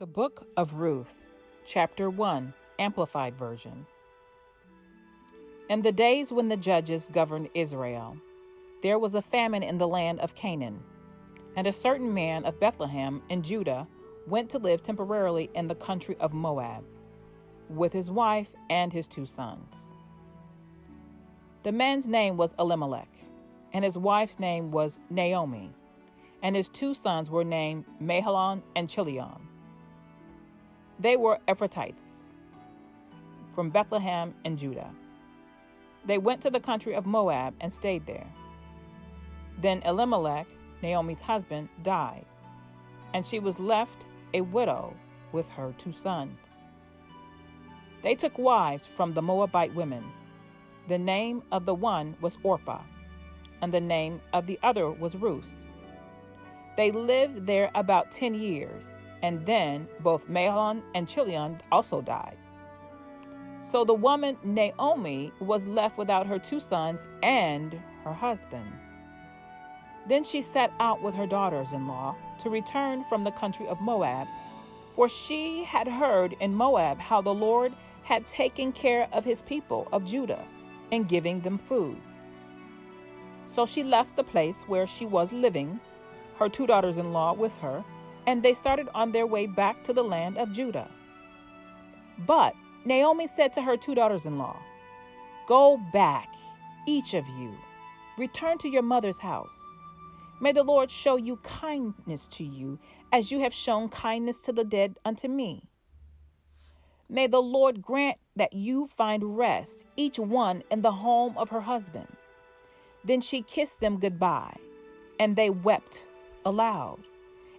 The Book of Ruth, Chapter 1, Amplified Version. In the days when the judges governed Israel, there was a famine in the land of Canaan, and a certain man of Bethlehem in Judah went to live temporarily in the country of Moab, with his wife and his 2 sons. The man's name was Elimelech, and his wife's name was Naomi, and his 2 sons were named Mahlon and Chilion. They were Ephrathites from Bethlehem in Judah. They went to the country of Moab and stayed there. Then Elimelech, Naomi's husband, died, and she was left a widow with her 2 sons. They took wives from the Moabite women. The name of the one was Orpah, and the name of the other was Ruth. They lived there about 10 years, and then both Mahlon and Chilion also died. So the woman Naomi was left without her 2 sons and her husband. Then she set out with her daughters-in-law to return from the country of Moab, for she had heard in Moab how the Lord had taken care of his people of Judah in giving them food. So she left the place where she was living, her 2 daughters-in-law with her, and they started on their way back to the land of Judah. But Naomi said to her 2 daughters-in-law, "Go back, each of you, return to your mother's house. May the Lord show you kindness to you, as you have shown kindness to the dead unto me. May the Lord grant that you find rest, each one in the home of her husband." Then she kissed them goodbye, and they wept aloud.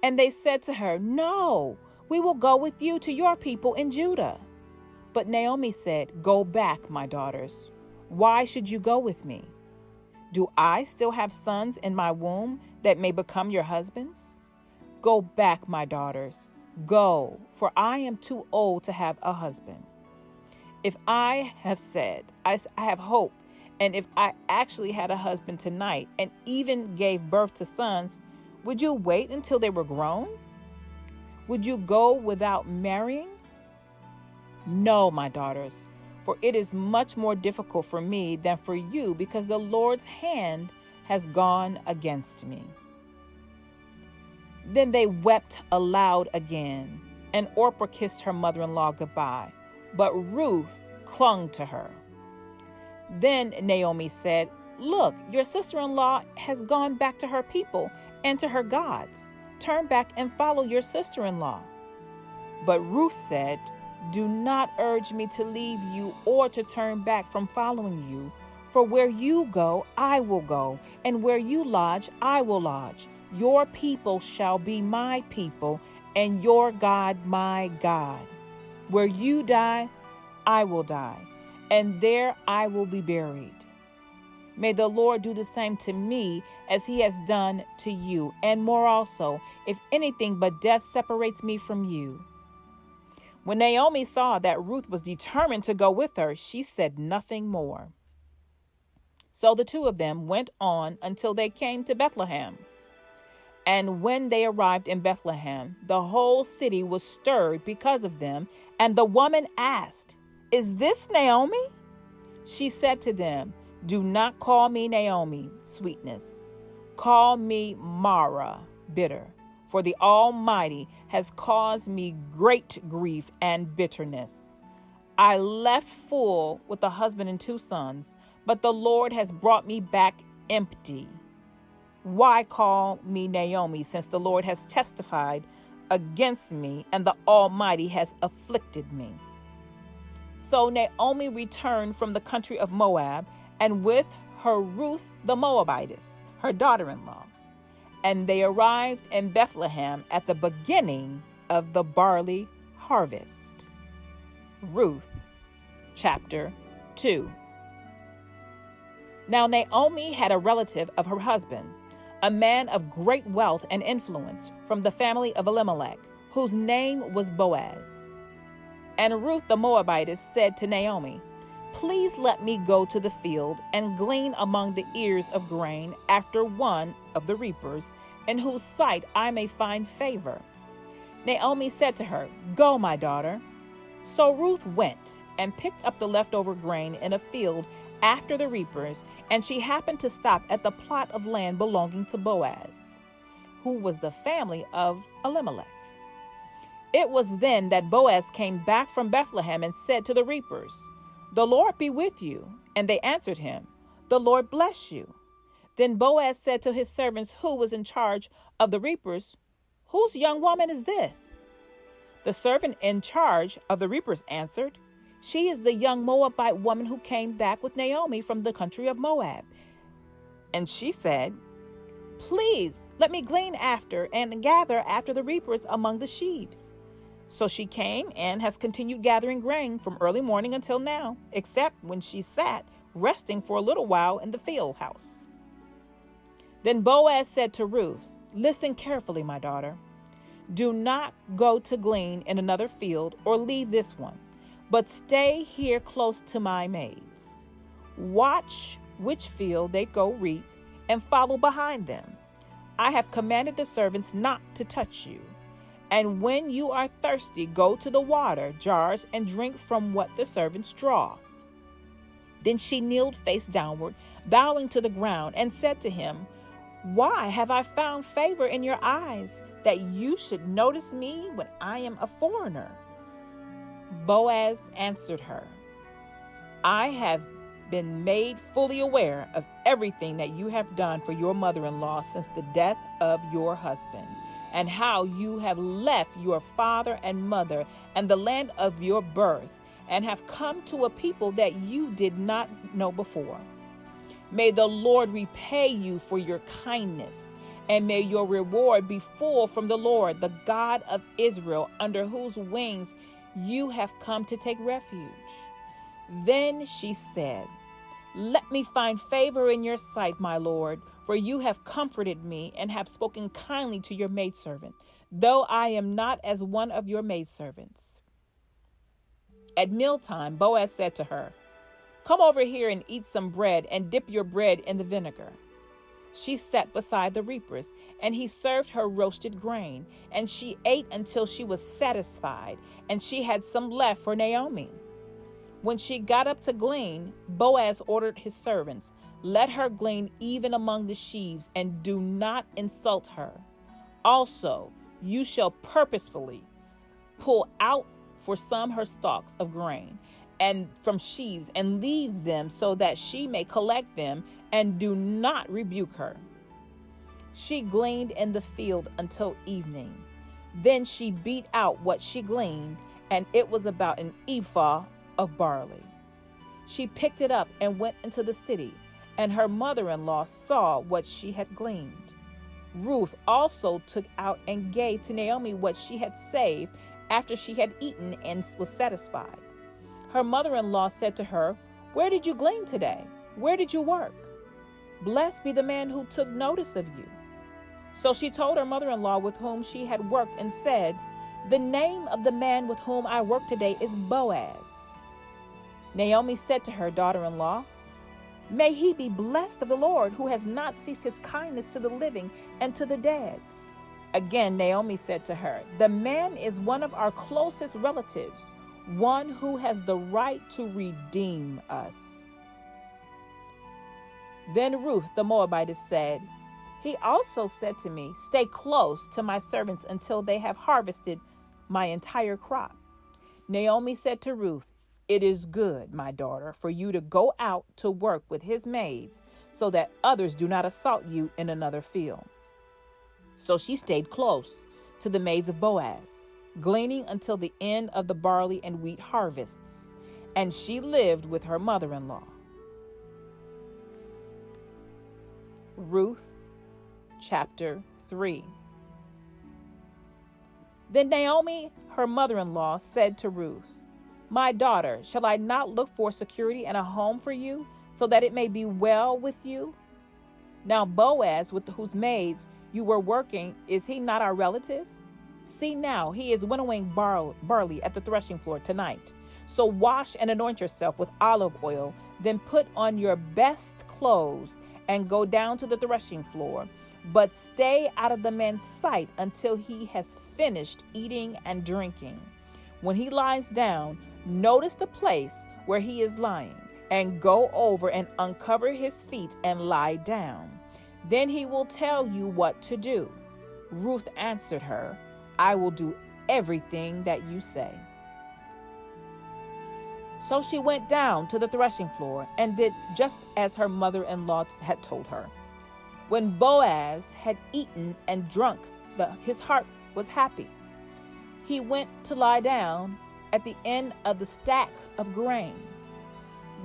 And they said to her, "No, we will go with you to your people in Judah." But Naomi said, "Go back, my daughters. Why should you go with me? Do I still have sons in my womb that may become your husbands? Go back, my daughters. Go, for I am too old to have a husband. If I have said, I have hope, and if I actually had a husband tonight and even gave birth to sons, would you wait until they were grown? Would you go without marrying? No, my daughters, for it is much more difficult for me than for you, because the Lord's hand has gone against me." Then they wept aloud again, and Orpah kissed her mother-in-law goodbye, but Ruth clung to her. Then Naomi said, "Look, your sister-in-law has gone back to her people and to her gods. Turn back and follow your sister-in-law." But Ruth said, "Do not urge me to leave you or to turn back from following you. For where you go, I will go, and where you lodge, I will lodge. Your people shall be my people, and your God my God. Where you die, I will die, and there I will be buried. May the Lord do the same to me as he has done to you, and more also, if anything but death separates me from you." When Naomi saw that Ruth was determined to go with her, she said nothing more. So the 2 of them went on until they came to Bethlehem. And when they arrived in Bethlehem, the whole city was stirred because of them, and the woman asked, "Is this Naomi?" She said to them, "Do not call me Naomi, sweetness. Call me Mara, bitter. For the Almighty has caused me great grief and bitterness. I left full with a husband and 2 sons, but the Lord has brought me back empty. Why call me Naomi, since the Lord has testified against me and the Almighty has afflicted me?" So Naomi returned from the country of Moab, and with her Ruth the Moabitess, her daughter-in-law. And they arrived in Bethlehem at the beginning of the barley harvest. Ruth, chapter 2. Now Naomi had a relative of her husband, a man of great wealth and influence from the family of Elimelech, whose name was Boaz. And Ruth the Moabitess said to Naomi, "Please let me go to the field and glean among the ears of grain after one of the reapers, in whose sight I may find favor." Naomi said to her, "Go, my daughter." So Ruth went and picked up the leftover grain in a field after the reapers, and she happened to stop at the plot of land belonging to Boaz, who was the family of Elimelech. It was then that Boaz came back from Bethlehem and said to the reapers, "The Lord be with you." And they answered him, "The Lord bless you." Then Boaz said to his servants who was in charge of the reapers, "Whose young woman is this?" The servant in charge of the reapers answered, "She is the young Moabite woman who came back with Naomi from the country of Moab." And she said, "Please let me glean after and gather after the reapers among the sheaves." So she came and has continued gathering grain from early morning until now, except when she sat resting for a little while in the field house. Then Boaz said to Ruth, "Listen carefully, my daughter. Do not go to glean in another field or leave this one, but stay here close to my maids. Watch which field they go reap and follow behind them. I have commanded the servants not to touch you. And when you are thirsty, go to the water jars and drink from what the servants draw." Then she kneeled face downward, bowing to the ground, and said to him, "Why have I found favor in your eyes that you should notice me when I am a foreigner?" Boaz answered her, "I have been made fully aware of everything that you have done for your mother-in-law since the death of your husband, and how you have left your father and mother and the land of your birth, and have come to a people that you did not know before. May the Lord repay you for your kindness, and may your reward be full from the Lord, the God of Israel, under whose wings you have come to take refuge." Then she said, "Let me find favor in your sight, my Lord, for you have comforted me and have spoken kindly to your maidservant, though I am not as one of your maidservants." At mealtime, Boaz said to her, "Come over here and eat some bread and dip your bread in the vinegar." She sat beside the reapers, and he served her roasted grain, and she ate until she was satisfied, and she had some left for Naomi. When she got up to glean, Boaz ordered his servants, "Let her glean even among the sheaves, and do not insult her. Also, you shall purposefully pull out for some her stalks of grain and from sheaves, and leave them so that she may collect them, and do not rebuke her." She gleaned in the field until evening. Then she beat out what she gleaned, and it was about an ephah of barley. She picked it up and went into the city, and her mother-in-law saw what she had gleaned. Ruth also took out and gave to Naomi what she had saved after she had eaten and was satisfied. Her mother-in-law said to her, "Where did you glean today? Where did you work? Blessed be the man who took notice of you." So she told her mother-in-law with whom she had worked and said, "The name of the man with whom I work today is Boaz." Naomi said to her daughter-in-law, "May he be blessed of the Lord, who has not ceased his kindness to the living and to the dead." Again, Naomi said to her, "The man is one of our closest relatives, one who has the right to redeem us." Then Ruth the Moabitess said, "He also said to me, 'Stay close to my servants until they have harvested my entire crop.'" Naomi said to Ruth, "It is good, my daughter, for you to go out to work with his maids, so that others do not assault you in another field." So she stayed close to the maids of Boaz, gleaning until the end of the barley and wheat harvests, and she lived with her mother-in-law. Ruth, chapter 3. Then Naomi, her mother-in-law, said to Ruth, "My daughter, shall I not look for security and a home for you, so that it may be well with you? Now Boaz, with whose maids you were working, is he not our relative? See now, he is winnowing barley at the threshing floor tonight. So wash and anoint yourself with olive oil, then put on your best clothes and go down to the threshing floor. but stay out of the man's sight until he has finished eating and drinking. When he lies down, notice the place where he is lying, and go over and uncover his feet and lie down. Then he will tell you what to do." Ruth answered her, "I will do everything that you say." So she went down to the threshing floor and did just as her mother-in-law had told her. When Boaz had eaten and drunk, his heart was happy. He went to lie down at the end of the stack of grain.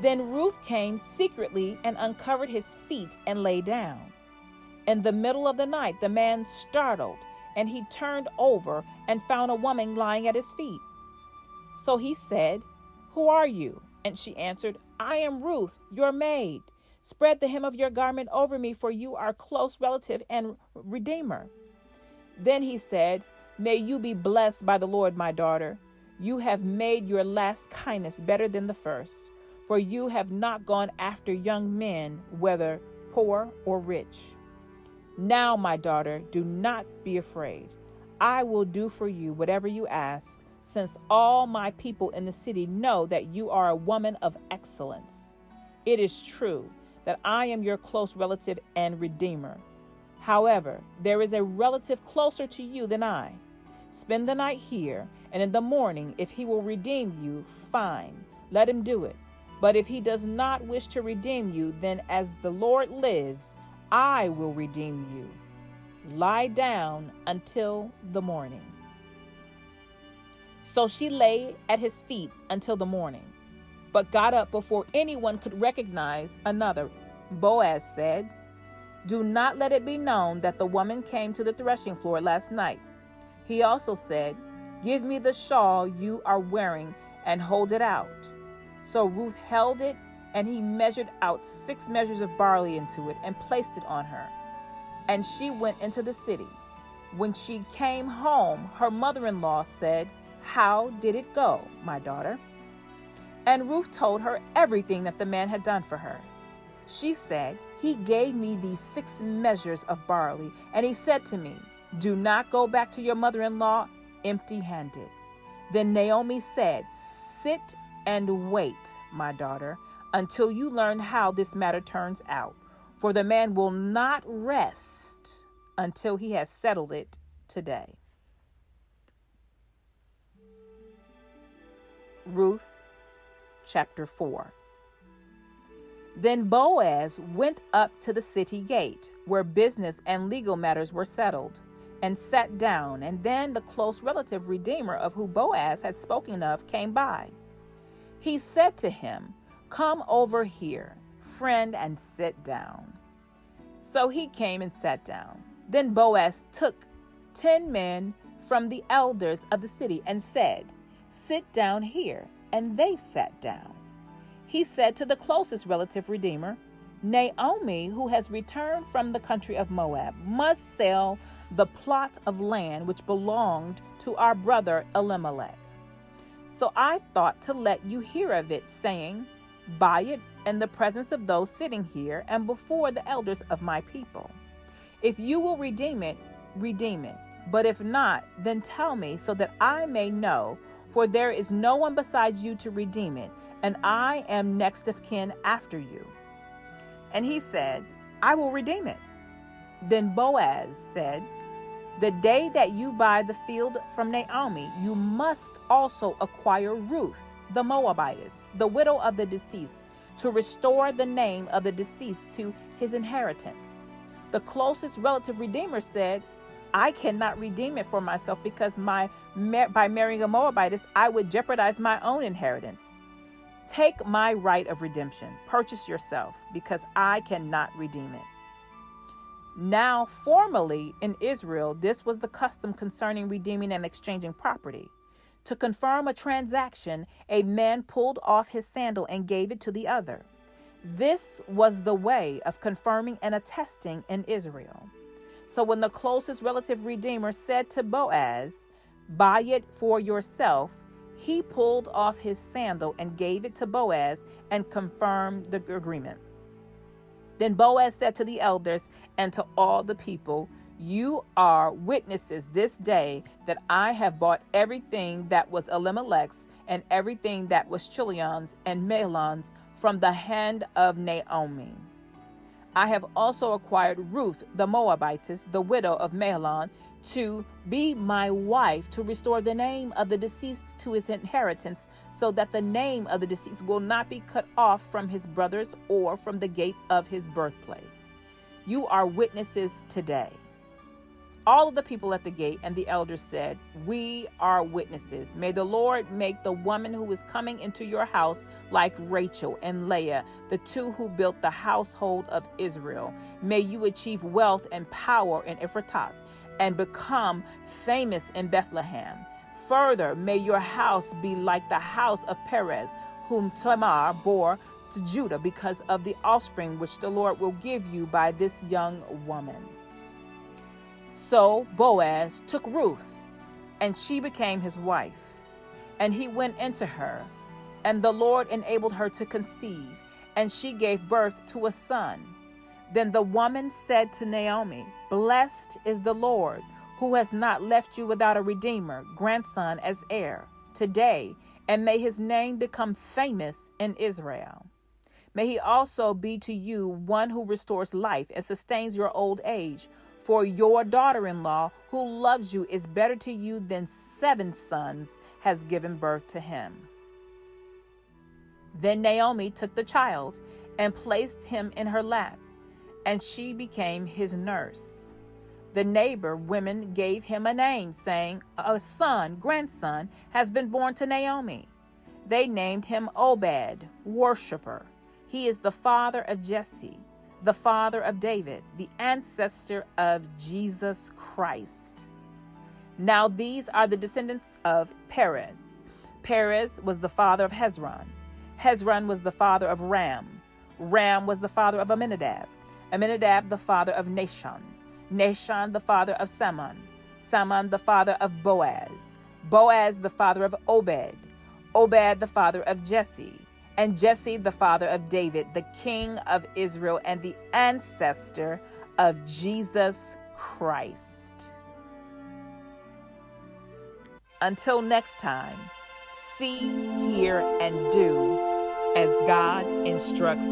Then Ruth came secretly and uncovered his feet and lay down. In the middle of the night, the man startled, and he turned over and found a woman lying at his feet. So he said, "Who are you?" And she answered, "I am Ruth, your maid. Spread the hem of your garment over me, for you are close relative and redeemer." Then he said, "May you be blessed by the Lord, my daughter. You have made your last kindness better than the first, for you have not gone after young men, whether poor or rich. Now, my daughter, do not be afraid. I will do for you whatever you ask, since all my people in the city know that you are a woman of excellence. It is true that I am your close relative and redeemer. However, there is a relative closer to you than I. Spend the night here, and in the morning, if he will redeem you, fine, let him do it. But if he does not wish to redeem you, then as the Lord lives, I will redeem you. Lie down until the morning." So she lay at his feet until the morning, but got up before anyone could recognize another. Boaz said, "Do not let it be known that the woman came to the threshing floor last night." He also said, "Give me the shawl you are wearing and hold it out." So Ruth held it, and he measured out 6 measures of barley into it and placed it on her. And she went into the city. When she came home, her mother-in-law said, "How did it go, my daughter?" And Ruth told her everything that the man had done for her. She said, "He gave me these 6 measures of barley, and he said to me, 'Do not go back to your mother-in-law empty-handed.'" Then Naomi said, "Sit and wait, my daughter, until you learn how this matter turns out, for the man will not rest until he has settled it today." Ruth, chapter 4. Then Boaz went up to the city gate, where business and legal matters were settled, and sat down. And then the close relative redeemer of whom Boaz had spoken of came by. He said to him, "Come over here, friend, and sit down." So he came and sat down. Then Boaz took 10 men from the elders of the city and said, "Sit down here." And they sat down. He said to the closest relative redeemer, "Naomi, who has returned from the country of Moab, must sell the plot of land which belonged to our brother Elimelech. So I thought to let you hear of it, saying, buy it in the presence of those sitting here and before the elders of my people. If you will redeem it, redeem it. But if not, then tell me, so that I may know, for there is no one besides you to redeem it, and I am next of kin after you." And he said, "I will redeem it." Then Boaz said, "The day that you buy the field from Naomi, you must also acquire Ruth, the Moabitess, the widow of the deceased, to restore the name of the deceased to his inheritance." The closest relative redeemer said, "I cannot redeem it for myself, because by marrying a Moabitess, I would jeopardize my own inheritance. Take my right of redemption, purchase yourself, because I cannot redeem it." Now, formerly in Israel, this was the custom concerning redeeming and exchanging property. To confirm a transaction, a man pulled off his sandal and gave it to the other. This was the way of confirming and attesting in Israel. So when the closest relative redeemer said to Boaz, "Buy it for yourself," he pulled off his sandal and gave it to Boaz and confirmed the agreement. Then Boaz said to the elders and to all the people, "You are witnesses this day that I have bought everything that was Elimelech's and everything that was Chilion's and Mahlon's from the hand of Naomi. I have also acquired Ruth the Moabitess, the widow of Mahlon, to be my wife, to restore the name of the deceased to his inheritance, so that the name of the deceased will not be cut off from his brothers or from the gate of his birthplace. You are witnesses today." All of the people at the gate and the elders said, "We are witnesses. May the Lord make the woman who is coming into your house like Rachel and Leah, the two who built the household of Israel. May you achieve wealth and power in Ephratah and become famous in Bethlehem. Further, may your house be like the house of Perez, whom Tamar bore to Judah, because of the offspring which the Lord will give you by this young woman." So Boaz took Ruth, and she became his wife, and he went into her, and the Lord enabled her to conceive, and she gave birth to a son. Then the woman said to Naomi, "Blessed is the Lord, who has not left you without a redeemer, grandson as heir, today, and may his name become famous in Israel. May he also be to you one who restores life and sustains your old age. For your daughter-in-law, who loves you, is better to you than 7 sons, has given birth to him." Then Naomi took the child and placed him in her lap, and she became his nurse. The neighbor women gave him a name, saying, "A son, grandson, has been born to Naomi." They named him Obed, worshiper. He is the father of Jesse, the father of David, the ancestor of Jesus Christ. Now these are the descendants of Perez. Perez was the father of Hezron. Hezron was the father of Ram. Ram was the father of Amminadab. Amminadab the father of Nahshon. Nahshon the father of Salmon. Salmon the father of Boaz. Boaz the father of Obed. Obed the father of Jesse. And Jesse the father of David, the king of Israel and the ancestor of Jesus Christ. Until next time, see, hear, and do as God instructs